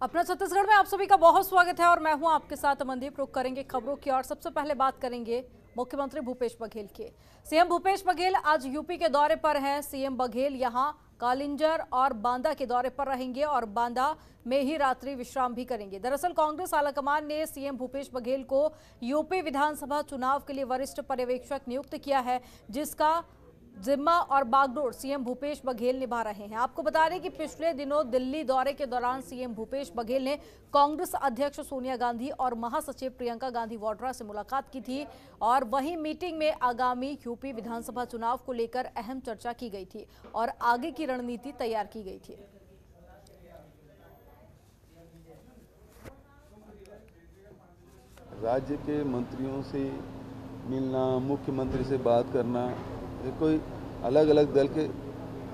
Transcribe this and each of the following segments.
अपना छत्तीसगढ़ में आप सभी का बहुत स्वागत है और मैं हूं आपके साथ अमनदीप। रुक करेंगे खबरों की और सबसे पहले बात करेंगे मुख्यमंत्री भूपेश बघेल की। सीएम भूपेश बघेल आज यूपी के दौरे पर हैं। सीएम बघेल यहां कालिंजर और बांदा के दौरे पर रहेंगे और बांदा में ही रात्रि विश्राम भी करेंगे। दरअसल कांग्रेस आलाकमान ने सीएम भूपेश बघेल को यूपी विधानसभा चुनाव के लिए वरिष्ठ पर्यवेक्षक नियुक्त किया है, जिसका जिम्मा और बागडोर सीएम भूपेश बघेल निभा रहे हैं। आपको बता दें कि पिछले दिनों दिल्ली दौरे के दौरान सीएम भूपेश बघेल ने कांग्रेस अध्यक्ष सोनिया गांधी और महासचिव प्रियंका गांधी वाड्रा से मुलाकात की थी और वहीं मीटिंग में आगामी यूपी विधानसभा चुनाव को लेकर अहम चर्चा की गई थी और आगे की रणनीति तैयार की गई थी। राज्य के मंत्रियों से मिलना, मुख्यमंत्री से बात करना, ये कोई अलग अलग दल के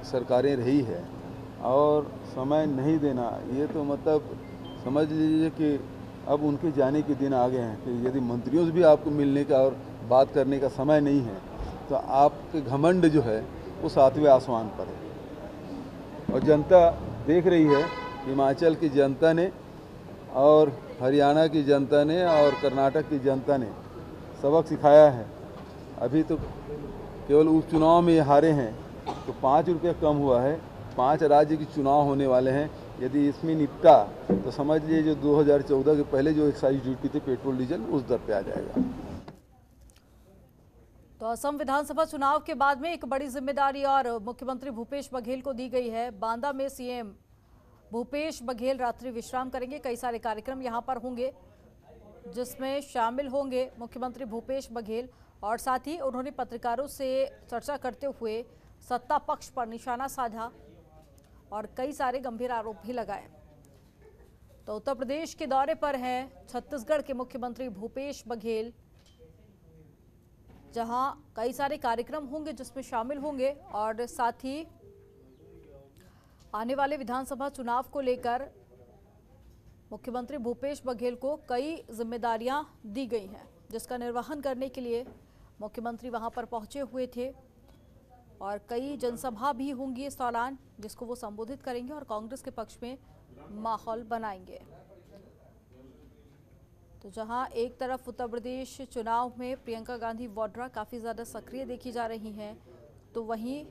सरकारें रही है और समय नहीं देना, ये तो मतलब समझ लीजिए कि अब उनके जाने के दिन आ गए हैं कि यदि मंत्रियों से भी आपको मिलने का और बात करने का समय नहीं है तो आपके घमंड जो है वो 7वें आसमान पर है। और जनता देख रही है, हिमाचल की जनता ने और हरियाणा की जनता ने और कर्नाटक की जनता ने सबक सिखाया है। अभी तो केवल उपचुनाव में हारे हैं तो 5 रुपये कम हुआ है। 5 राज्य के चुनाव होने वाले हैं, यदि इसमें निपटा तो समझ लीजिए जो 2014 के पहले जो एक्साइज ड्यूटी थी पेट्रोल डीजल उस दर पे आ जाएगा। तो असम विधानसभा चुनाव के बाद में एक बड़ी जिम्मेदारी और मुख्यमंत्री भूपेश बघेल को दी गई है। बांदा में सीएम भूपेश बघेल रात्रि विश्राम करेंगे। कई सारे कार्यक्रम यहां पर होंगे जिसमें शामिल होंगे मुख्यमंत्री भूपेश बघेल और साथ ही उन्होंने पत्रकारों से चर्चा करते हुए सत्ता पक्ष पर निशाना साधा और कई सारे गंभीर आरोप भी लगाए। तो उत्तर प्रदेश के दौरे पर हैं छत्तीसगढ़ के मुख्यमंत्री भूपेश बघेल, जहां कई सारे कार्यक्रम होंगे जिसमें शामिल होंगे और साथ ही आने वाले विधानसभा चुनाव को लेकर मुख्यमंत्री भूपेश बघेल को कई जिम्मेदारियां दी गई हैं, जिसका निर्वहन करने के लिए मुख्यमंत्री वहां पर पहुंचे हुए थे और कई जनसभा भी होंगी इस दौरान जिसको वो संबोधित करेंगे और कांग्रेस के पक्ष में माहौल बनाएंगे। तो जहां एक तरफ उत्तर प्रदेश चुनाव में प्रियंका गांधी वाड्रा काफ़ी ज़्यादा सक्रिय देखी जा रही हैं, तो वहीं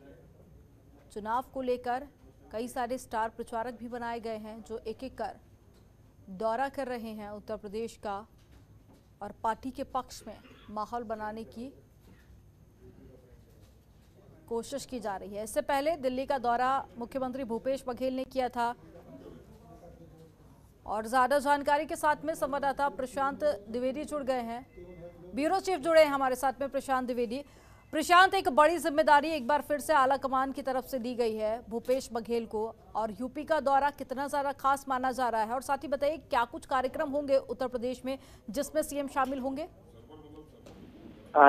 चुनाव को लेकर कई सारे स्टार प्रचारक भी बनाए गए हैं जो एक एक कर दौरा कर रहे हैं उत्तर प्रदेश का और पार्टी के पक्ष में माहौल बनाने की कोशिश की जा रही है। इससे पहले दिल्ली का दौरा मुख्यमंत्री भूपेश बघेल ने किया था और ज्यादा जानकारी के साथ में संवाददाता प्रशांत द्विवेदी जुड़ गए हैं। ब्यूरो चीफ जुड़े हैं हमारे साथ में प्रशांत द्विवेदी। प्रशांत, एक बड़ी जिम्मेदारी एक बार फिर से आलाकमान की तरफ से दी गई है भूपेश बघेल को और यूपी का दौरा कितना ज्यादा खास माना जा रहा है और साथ ही बताइए क्या कुछ कार्यक्रम होंगे उत्तर प्रदेश में जिसमें सीएम शामिल होंगे?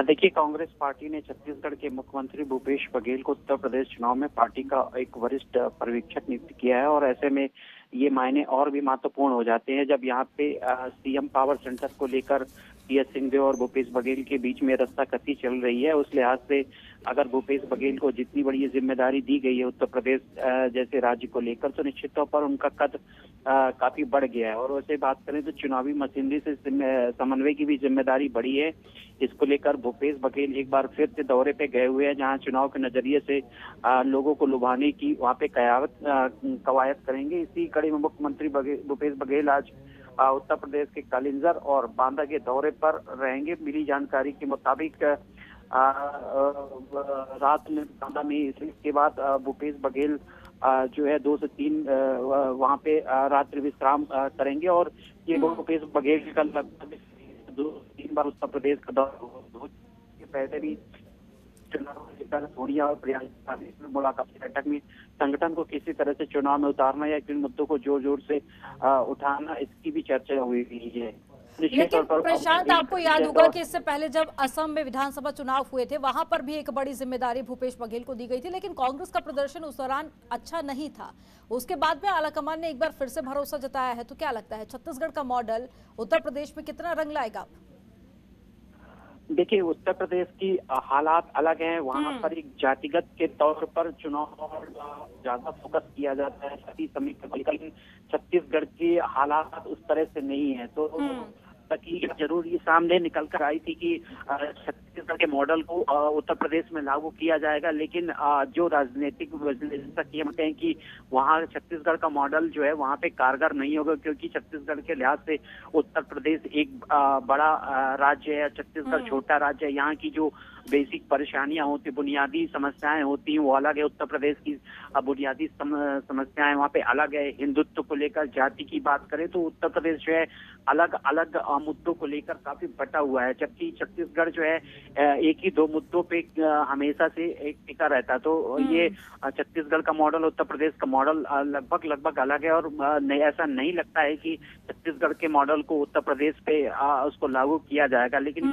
देखिए, कांग्रेस पार्टी ने छत्तीसगढ़ के मुख्यमंत्री भूपेश बघेल को उत्तर प्रदेश चुनाव में पार्टी का एक वरिष्ठ पर्यवेक्षक नियुक्त किया है और ऐसे में ये मायने और भी महत्वपूर्ण हो जाते हैं जब यहाँ पे सीएम पावर सेंटर को लेकर टीएस सिंहदेव और भूपेश बघेल के बीच में रस्साकसी चल रही है। उस लिहाज से अगर भूपेश बघेल को जितनी बड़ी जिम्मेदारी दी गई है उत्तर प्रदेश जैसे राज्य को लेकर, तो निश्चित तौर पर उनका कद काफी बढ़ गया है। और वैसे बात करें तो चुनावी मशीनरी से समन्वय की भी जिम्मेदारी बढ़ी है। इसको लेकर भूपेश बघेल एक बार फिर से दौरे पे गए हुए हैं जहां चुनाव के नजरिए से लोगों को लुभाने की वहां पे कवायद करेंगे। इसी कड़ी में मुख्यमंत्री भूपेश बघेल आज उत्तर प्रदेश के कालिंजर और बांदा के दौरे पर रहेंगे। मिली जानकारी के मुताबिक रात में बांदा में, इसके बाद भूपेश बघेल जो है 2 से 3 वहां पे रात्रि विश्राम करेंगे और ये भूपेश बघेल का लगभग 2-3 बार उत्तर प्रदेश का दौरा पहले भी सोनिया और प्रियंका मुलाकात की बैठक में संगठन को किसी तरह से चुनाव में उतारना या किन मुद्दों को जोर जोर से उठाना, इसकी भी चर्चा हुई है। लेकिन प्रशांत, आपको याद होगा कि इससे पहले जब असम में विधानसभा चुनाव हुए थे वहां पर भी एक बड़ी जिम्मेदारी भूपेश बघेल को दी गई थी, लेकिन कांग्रेस का प्रदर्शन उस दौरान अच्छा नहीं था। उसके बाद में आलाकमान ने एक बार फिर से भरोसा जताया है। तो क्या लगता है छत्तीसगढ़ का मॉडल उत्तर प्रदेश में कितना रंग लाएगा? देखिए, उत्तर प्रदेश की हालात अलग हैं। वहाँ पर एक जातिगत के तौर पर चुनाव पर ज्यादा फोकस किया जाता है सभी समीकरण, लेकिन छत्तीसगढ़ की हालात उस तरह से नहीं है। तो तकलीफ जरूर ये सामने निकल कर आई थी कि छत्तीसगढ़ के मॉडल को उत्तर प्रदेश में लागू किया जाएगा, लेकिन जो राजनीतिक विश्लेषक ये कहते हैं कि वहाँ छत्तीसगढ़ का मॉडल जो है वहाँ पे कारगर नहीं होगा, क्योंकि छत्तीसगढ़ के लिहाज से उत्तर प्रदेश एक बड़ा राज्य है, छत्तीसगढ़ छोटा राज्य है। यहाँ की जो बेसिक परेशानियां होती, बुनियादी समस्याएं होती हैं, वो अलग है। उत्तर प्रदेश की बुनियादी समस्याएं वहाँ पे अलग है। हिंदुत्व को लेकर, जाति की बात करें तो उत्तर प्रदेश जो है अलग अलग मुद्दों को लेकर काफी बटा हुआ है, जबकि छत्तीसगढ़ जो है एक ही दो मुद्दों पे हमेशा से एक टिका रहता है। तो ये छत्तीसगढ़ का मॉडल, उत्तर प्रदेश का मॉडल लगभग अलग है, और ऐसा नहीं लगता है कि छत्तीसगढ़ के मॉडल को उत्तर प्रदेश पे उसको लागू किया जाएगा। लेकिन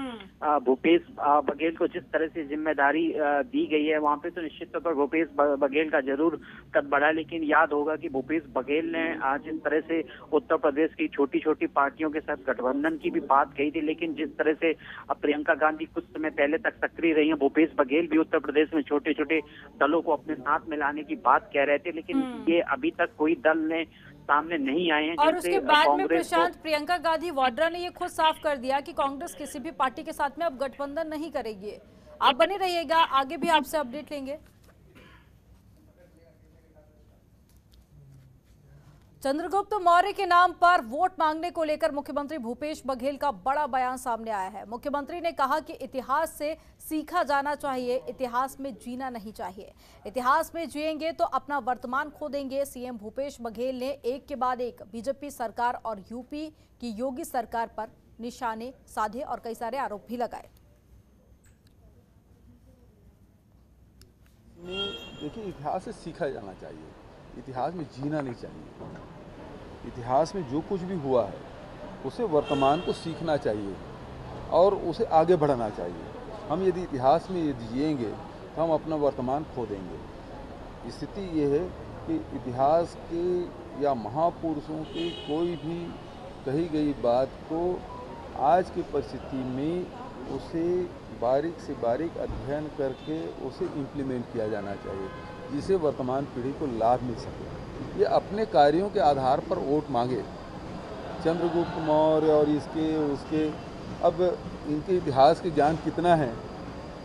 भूपेश बघेल को जिस तरह से जिम्मेदारी दी गई है वहाँ पे, तो निश्चित तौर पर भूपेश बघेल का जरूर कद बढ़ा है। लेकिन याद होगा कि भूपेश बघेल ने जिस तरह से उत्तर प्रदेश की छोटी छोटी पार्टियों के साथ गठबंधन की भी बात कही थी, लेकिन जिस तरह से प्रियंका गांधी कुछ समय पहले तक सक्रिय रही है, भूपेश बघेल भी उत्तर प्रदेश में छोटे छोटे दलों को अपने साथ मिलाने की बात कह रहे थे, लेकिन ये अभी तक कोई दल ने सामने नहीं आए हैं। और उसके बाद में प्रशांत, प्रियंका गांधी वाड्रा ने ये खुद साफ कर दिया कि कांग्रेस किसी भी पार्टी के साथ में अब गठबंधन नहीं करेगी। आप बने रहिएगा, आगे भी आपसे अपडेट लेंगे। चंद्रगुप्त मौर्य के नाम पर वोट मांगने को लेकर मुख्यमंत्री भूपेश बघेल का बड़ा बयान सामने आया है। मुख्यमंत्री ने कहा कि इतिहास से सीखा जाना चाहिए, इतिहास में जीना नहीं चाहिए। इतिहास में जिएंगे तो अपना वर्तमान खो देंगे। सीएम भूपेश बघेल ने एक के बाद एक बीजेपी सरकार और यूपी की योगी सरकार पर निशाने साधे और कई सारे आरोप भी लगाए। देखिए, इतिहास से सीखा जाना चाहिए, इतिहास में जीना नहीं चाहिए। इतिहास में जो कुछ भी हुआ है उसे वर्तमान को सीखना चाहिए और उसे आगे बढ़ाना चाहिए। हम यदि इतिहास में यदि जिएंगे तो हम अपना वर्तमान खो देंगे। स्थिति ये है कि इतिहास के या महापुरुषों की कोई भी कही गई बात को आज की परिस्थिति में उसे बारीक से बारीक अध्ययन करके उसे इम्प्लीमेंट किया जाना चाहिए, जिसे वर्तमान पीढ़ी को लाभ मिल सके। ये अपने कार्यों के आधार पर वोट मांगे, चंद्रगुप्त मौर्य और इसके उसके, अब इनके इतिहास के ज्ञान कितना है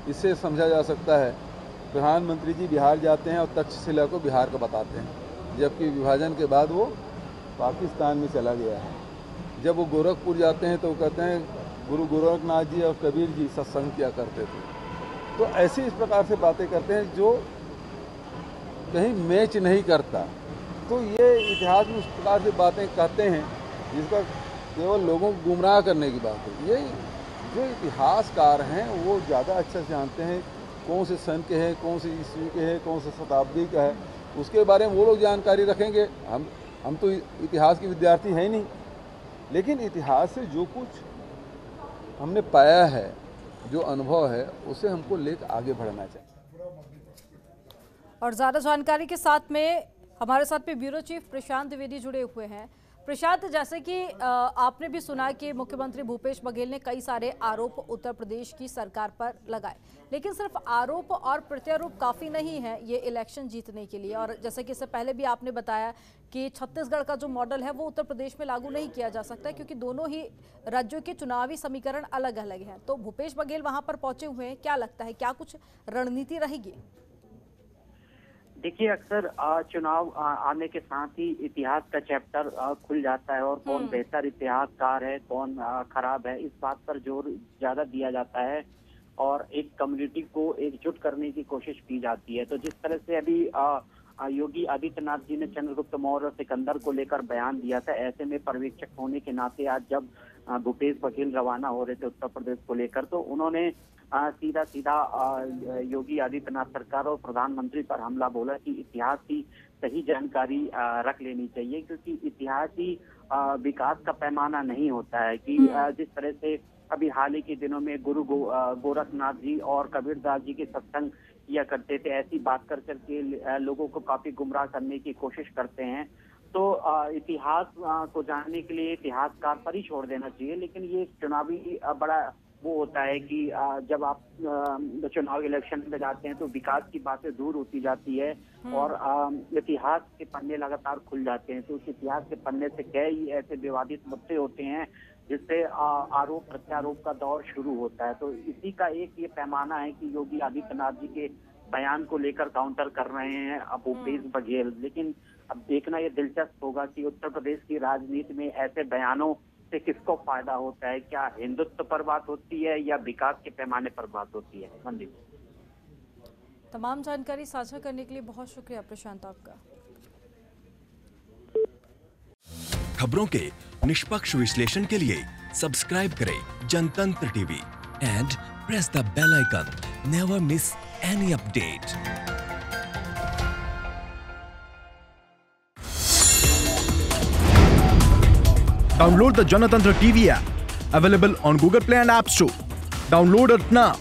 इससे समझा जा सकता है। प्रधानमंत्री जी बिहार जाते हैं और तक्षशिला को बिहार का बताते हैं, जबकि विभाजन के बाद वो पाकिस्तान में चला गया है। जब वो गोरखपुर जाते हैं तो वो कहते हैं गुरु गोरखनाथ जी और कबीर जी सत्संग किया करते थे। तो ऐसी इस प्रकार से बातें करते हैं जो कहीं मैच नहीं करता। तो ये इतिहास में उस प्रकार से बातें कहते हैं जिसका केवल लोगों को गुमराह करने की बात है। ये जो इतिहासकार हैं वो ज़्यादा अच्छा जानते हैं कौन से सन के हैं, कौन से ईस्वी के हैं, कौन से शताब्दी का है, उसके बारे में वो लोग जानकारी रखेंगे। हम तो इतिहास के विद्यार्थी हैं ही नहीं, लेकिन इतिहास से जो कुछ हमने पाया है, जो अनुभव है, उसे हमको लेकर आगे बढ़ना चाहिए। और ज़्यादा जानकारी के साथ में हमारे साथ में ब्यूरो चीफ प्रशांत द्विवेदी जुड़े हुए हैं। प्रशांत, जैसे कि आपने भी सुना कि मुख्यमंत्री भूपेश बघेल ने कई सारे आरोप उत्तर प्रदेश की सरकार पर लगाए, लेकिन सिर्फ आरोप और प्रत्यारोप काफ़ी नहीं है ये इलेक्शन जीतने के लिए। और जैसे कि इससे पहले भी आपने बताया कि छत्तीसगढ़ का जो मॉडल है वो उत्तर प्रदेश में लागू नहीं किया जा सकता, क्योंकि दोनों ही राज्यों के चुनावी समीकरण अलग अलग हैं। तो भूपेश बघेल वहाँ पर पहुंचे हुए हैं, क्या लगता है क्या कुछ रणनीति रहेगी? देखिए, अक्सर चुनाव आने के साथ ही इतिहास का चैप्टर खुल जाता है, और कौन बेहतर इतिहासकार है, कौन खराब है, इस बात पर जोर ज्यादा दिया जाता है और एक कम्युनिटी को एकजुट करने की कोशिश की जाती है। तो जिस तरह से अभी योगी आदित्यनाथ जी ने चंद्रगुप्त मौर्य और सिकंदर को लेकर बयान दिया था, ऐसे में पर्यवेक्षक होने के नाते आज जब भूपेश बघेल रवाना हो रहे थे उत्तर प्रदेश को लेकर, तो उन्होंने सीधा सीधा योगी आदित्यनाथ सरकार और प्रधानमंत्री पर हमला बोला कि इतिहास की सही जानकारी रख लेनी चाहिए, क्योंकि इतिहास ही विकास का पैमाना नहीं होता है। कि जिस तरह से अभी हाल ही के दिनों में गुरु गोरखनाथ जी और कबीरदास जी के सत्संग किया करते थे, ऐसी बात कर करके लोगों को काफी गुमराह करने की कोशिश करते हैं। तो इतिहास को जानने के लिए इतिहासकार पर ही छोड़ देना चाहिए, लेकिन ये चुनावी बड़ा वो होता है कि जब आप चुनाव इलेक्शन में जाते हैं तो विकास की बातें दूर होती जाती है और इतिहास के पन्ने लगातार खुल जाते हैं। तो उस इतिहास के पन्ने से कई ऐसे विवादित मुद्दे होते हैं जिससे आरोप प्रत्यारोप का दौर शुरू होता है। तो इसी का एक ये पैमाना है कि योगी आदित्यनाथ जी के बयान को लेकर काउंटर कर रहे हैं भूपेश बघेल। लेकिन अब देखना ये दिलचस्प होगा कि उत्तर प्रदेश की राजनीति में ऐसे बयानों से किसको फायदा होता है। क्या हिंदुत्व पर बात होती है या विकास के पैमाने पर बात होती है। मंदिर, तमाम जानकारी साझा करने के लिए बहुत शुक्रिया प्रशांत आपका। खबरों के निष्पक्ष विश्लेषण के लिए सब्सक्राइब करें Janatantra TV and press the bell icon. Never miss any update. Download the Janatantra TV app, available on Google Play and App Store. Download it now.